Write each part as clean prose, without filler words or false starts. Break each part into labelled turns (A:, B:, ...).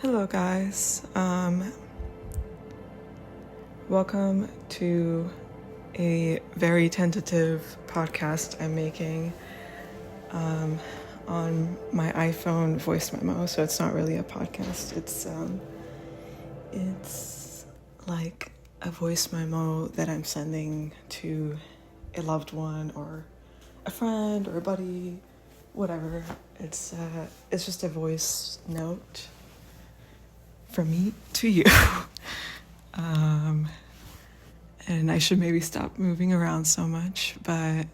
A: Hello guys, welcome to a very tentative podcast I'm making on my iPhone voice memo. So it's not really a podcast, it's like a voice memo that I'm sending to a loved one or a friend or a buddy, whatever. It's just a voice note from me to you. And I should maybe stop moving around so much, but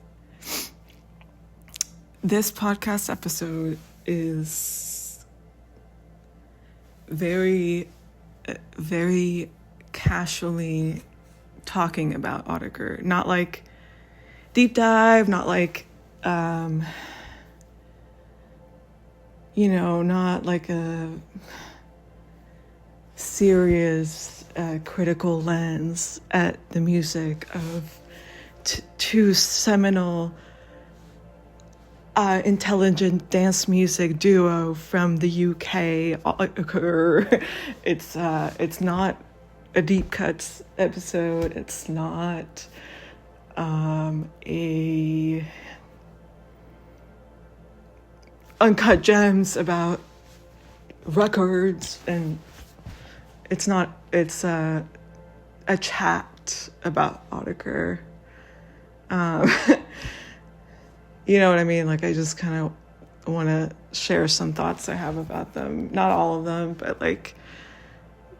A: this podcast episode is very, very casually talking about autechre. Not like deep dive, not like, not like a serious critical lens at the music of two seminal intelligent dance music duo from the UK. It's not a deep cuts episode. It's not a uncut gems about records, and it's a chat about autechre. You know what I mean? Like, I just kind of want to share some thoughts I have about them. Not all of them, but like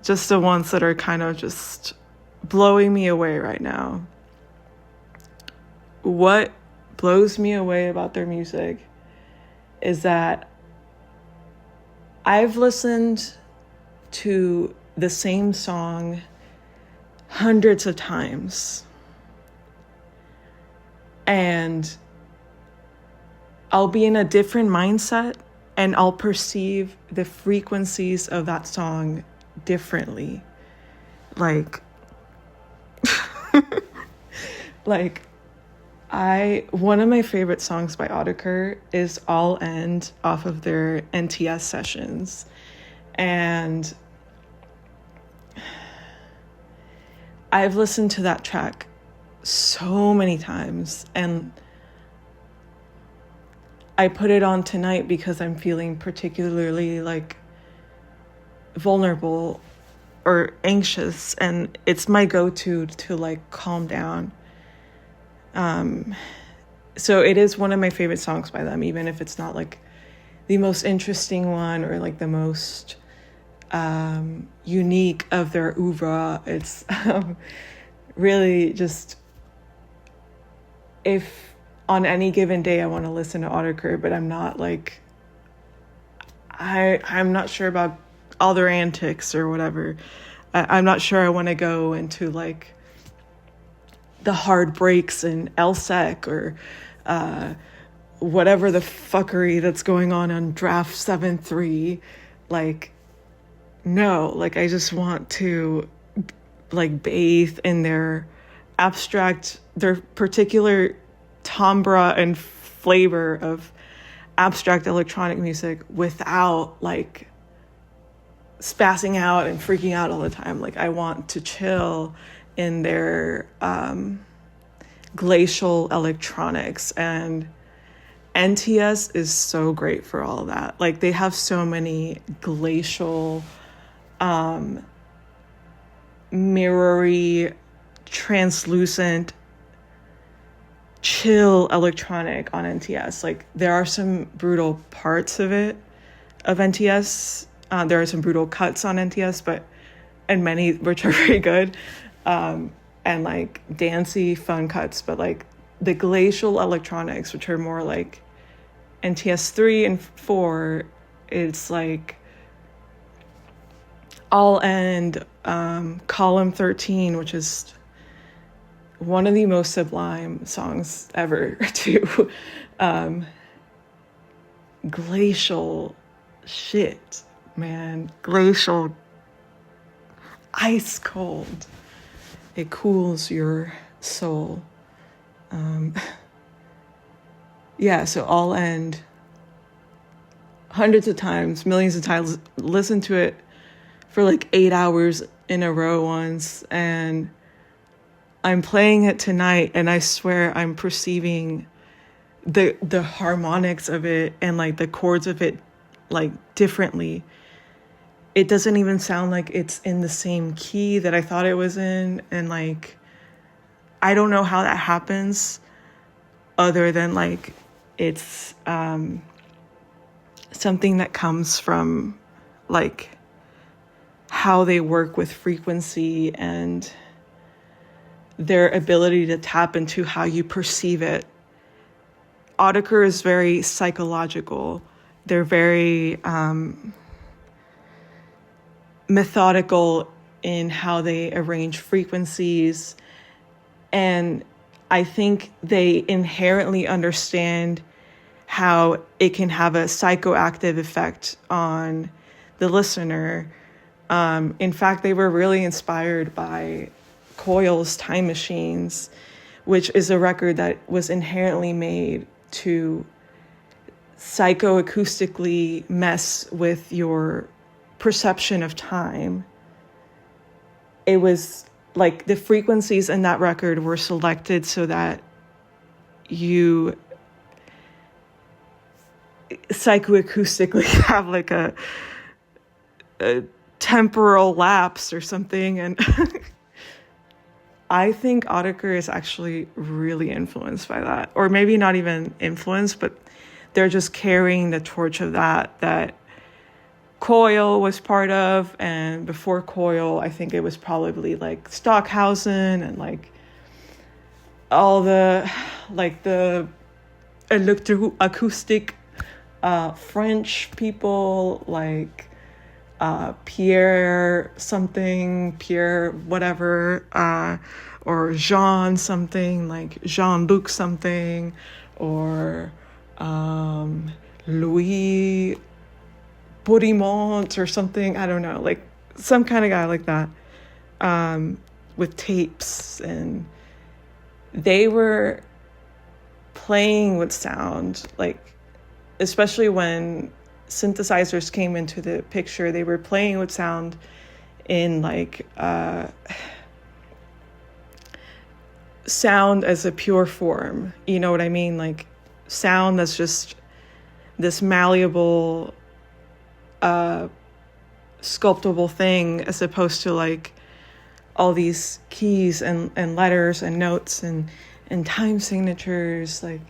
A: just the ones that are kind of just blowing me away right now. What blows me away about their music is that I've listened to the same song hundreds of times, and I'll be in a different mindset and I'll perceive the frequencies of that song differently. Like one of my favorite songs by autechre is All End off of their NTS sessions. And I've listened to that track so many times, and I put it on tonight because I'm feeling particularly like vulnerable or anxious, and it's my go-to to like calm down. So it is one of my favorite songs by them, even if it's not like the most interesting one or like the most unique of their oeuvre. It's really just, if on any given day I want to listen to autechre, but I'm not like, I'm not sure about all their antics or whatever. I'm not sure I want to go into like the hard breaks in LSEC or whatever the fuckery that's going on draft 7.3. Like, no, like I just want to like bathe in their abstract, their particular timbre and flavor of abstract electronic music without like spazzing out and freaking out all the time. Like, I want to chill in their glacial electronics, and NTS is so great for all of that. Like, they have so many glacial, mirrory, translucent, chill electronic on NTS. Like, there are some brutal parts of NTS. There are some brutal cuts on NTS, and many which are very good, and like dancey, fun cuts. But like the glacial electronics, which are more like NTS 3 and 4, it's like All End, Column 13, which is one of the most sublime songs ever too. Glacial shit, man. Glacial, ice cold. It cools your soul. So All End, hundreds of times, millions of times, listen to it for like 8 hours in a row once, and I'm playing it tonight, and I swear I'm perceiving the harmonics of it and like the chords of it like differently. It doesn't even sound like it's in the same key that I thought it was in, and like I don't know how that happens other than like it's something that comes from like how they work with frequency and their ability to tap into how you perceive it. Autechre is very psychological. They're very methodical in how they arrange frequencies. And I think they inherently understand how it can have a psychoactive effect on the listener. In fact, they were really inspired by Coil's Time Machines, which is a record that was inherently made to psychoacoustically mess with your perception of time. It was like the frequencies in that record were selected so that you psychoacoustically have like a temporal lapse or something. And I think autechre is actually really influenced by that, or maybe not even influenced, but they're just carrying the torch of that Coil was part of. And before Coil, I think it was probably like Stockhausen and like all the electroacoustic French people, like Pierre whatever, or Jean something, like Jean-Luc something, or Louis Boudimont or something, I don't know, like some kind of guy like that, with tapes. And they were playing with sound, like especially when synthesizers came into the picture, they were playing with sound in like sound as a pure form, you know what I mean? Like sound that's just this malleable sculptable thing, as opposed to like all these keys and letters and notes and time signatures. Like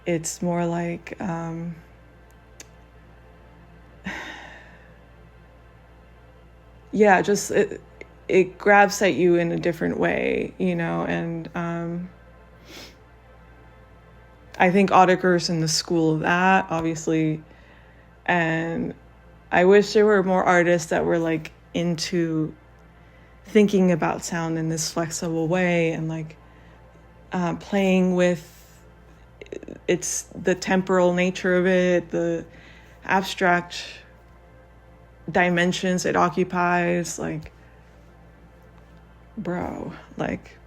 A: it's more like just it grabs at you in a different way, you know. And I think autechre's in the school of that, obviously. And I wish there were more artists that were like into thinking about sound in this flexible way, and like playing with the temporal nature of it, the abstract dimensions it occupies. Like, bro, like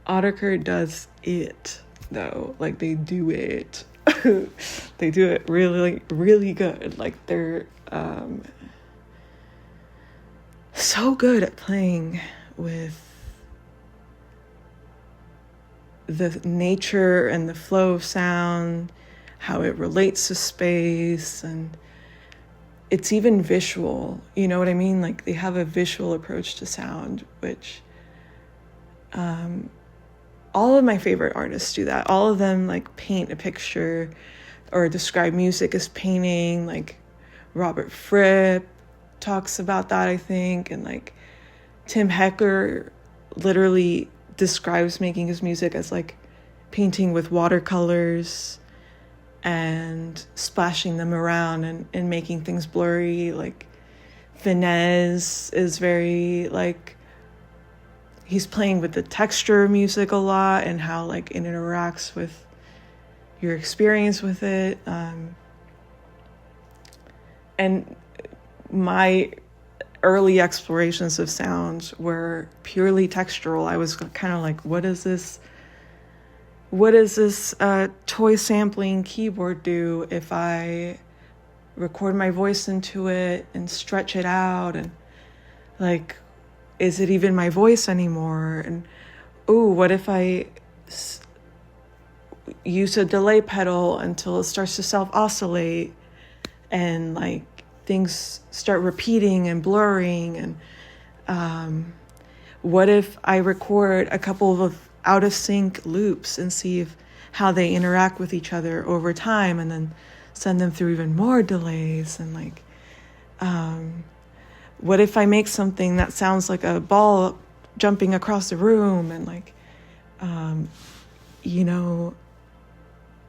A: autechre does it though. Like they do it. They do it really, really good. Like they're so good at playing with the nature and the flow of sound, how it relates to space, and it's even visual, you know what I mean? Like they have a visual approach to sound, which all of my favorite artists do that. All of them like paint a picture or describe music as painting. Like Robert Fripp talks about that, I think. And like Tim Hecker literally describes making his music as like painting with watercolors and splashing them around and making things blurry. Like Vinez is very like, he's playing with the texture of music a lot and how like it interacts with your experience with it. And my early explorations of sound were purely textural. I was kind of like, what does this toy sampling keyboard do if I record my voice into it and stretch it out, and like, is it even my voice anymore? And what if I use a delay pedal until it starts to self-oscillate, and like things start repeating and blurring? And what if I record a couple of out of sync loops and see how they interact with each other over time, and then send them through even more delays? And like, what if I make something that sounds like a ball jumping across the room, and like,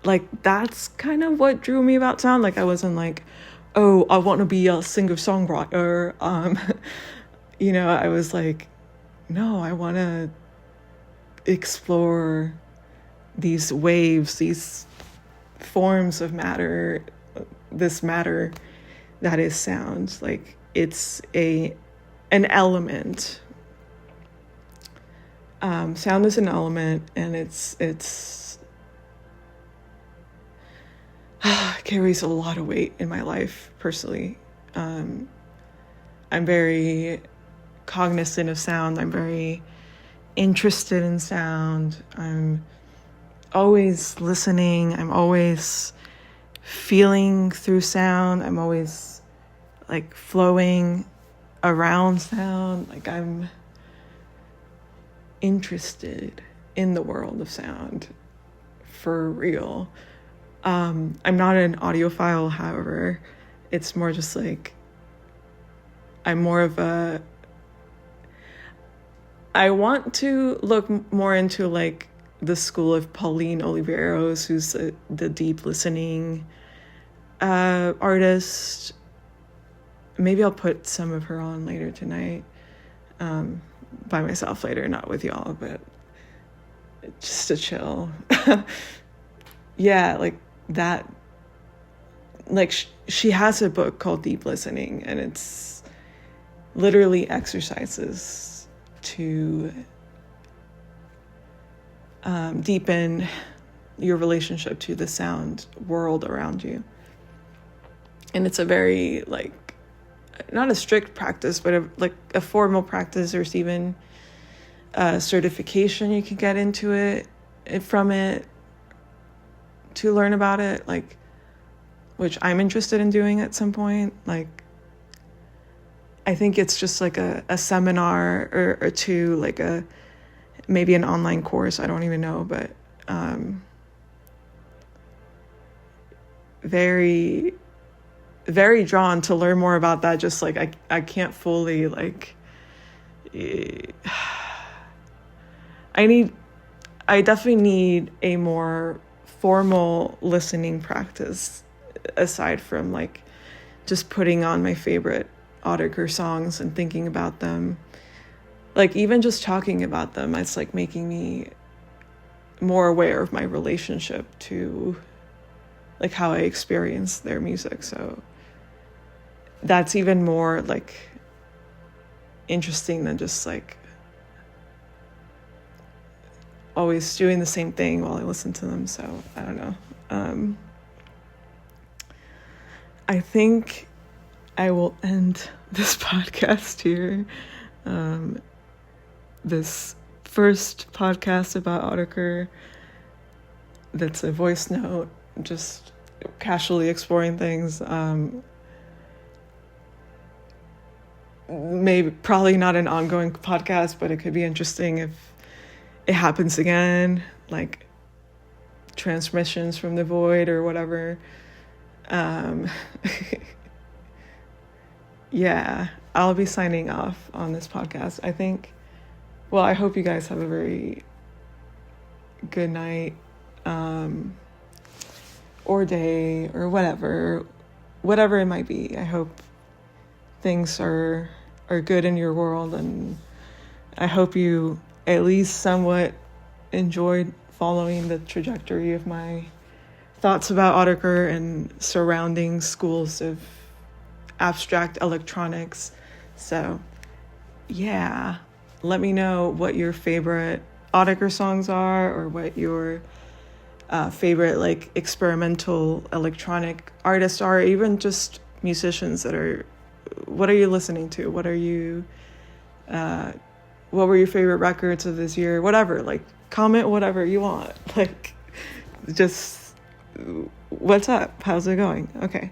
A: like that's kind of what drew me about sound. Like, I wasn't like, oh, I want to be a singer-songwriter. I was like, no, I want to explore these waves, these forms of matter, this matter that is sound. Like, it's an element. Sound is an element, and it's carries a lot of weight in my life personally. I'm very cognizant of sound. I'm very interested in sound. I'm always listening. I'm always feeling through sound. I'm always like flowing around sound. Like, I'm interested in the world of sound for real. I'm not an audiophile, however. It's more just like, I'm more of I want to look more into like the school of Pauline Oliveros, who's the deep listening artist. Maybe I'll put some of her on later tonight, by myself later, not with y'all, but just to chill. Yeah, like that. Like, she has a book called Deep Listening, and it's literally exercises to deepen your relationship to the sound world around you. And it's a very, like, not a strict practice, but a formal practice. There's even a certification you can get into it from it to learn about it, like, which I'm interested in doing at some point. Like, I think it's just like a seminar or two, like maybe an online course. I don't even know, but very, very drawn to learn more about that. Just like, I can't fully, like, I definitely need a more formal listening practice, aside from like just putting on my favorite autechre songs and thinking about them. Like, even just talking about them, it's like making me more aware of my relationship to like how I experience their music. So that's even more like interesting than just like always doing the same thing while I listen to them. So I don't know. I think I will end this podcast here. This first podcast about autechre, that's a voice note, just casually exploring things. Probably not an ongoing podcast, but it could be interesting if it happens again, like transmissions from the void or whatever. Yeah, I'll be signing off on this podcast. I hope you guys have a very good night, or day, or whatever it might be. I hope things are good in your world, and I hope you at least somewhat enjoyed following the trajectory of my thoughts about autechre and surrounding schools of abstract electronics. So yeah, let me know what your favorite autechre songs are, or what your favorite like experimental electronic artists are, even just musicians that are, what are you listening to? What were your favorite records of this year? Whatever, like comment whatever you want. Like just what's up? How's it going? Okay.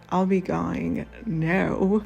A: I'll be going now.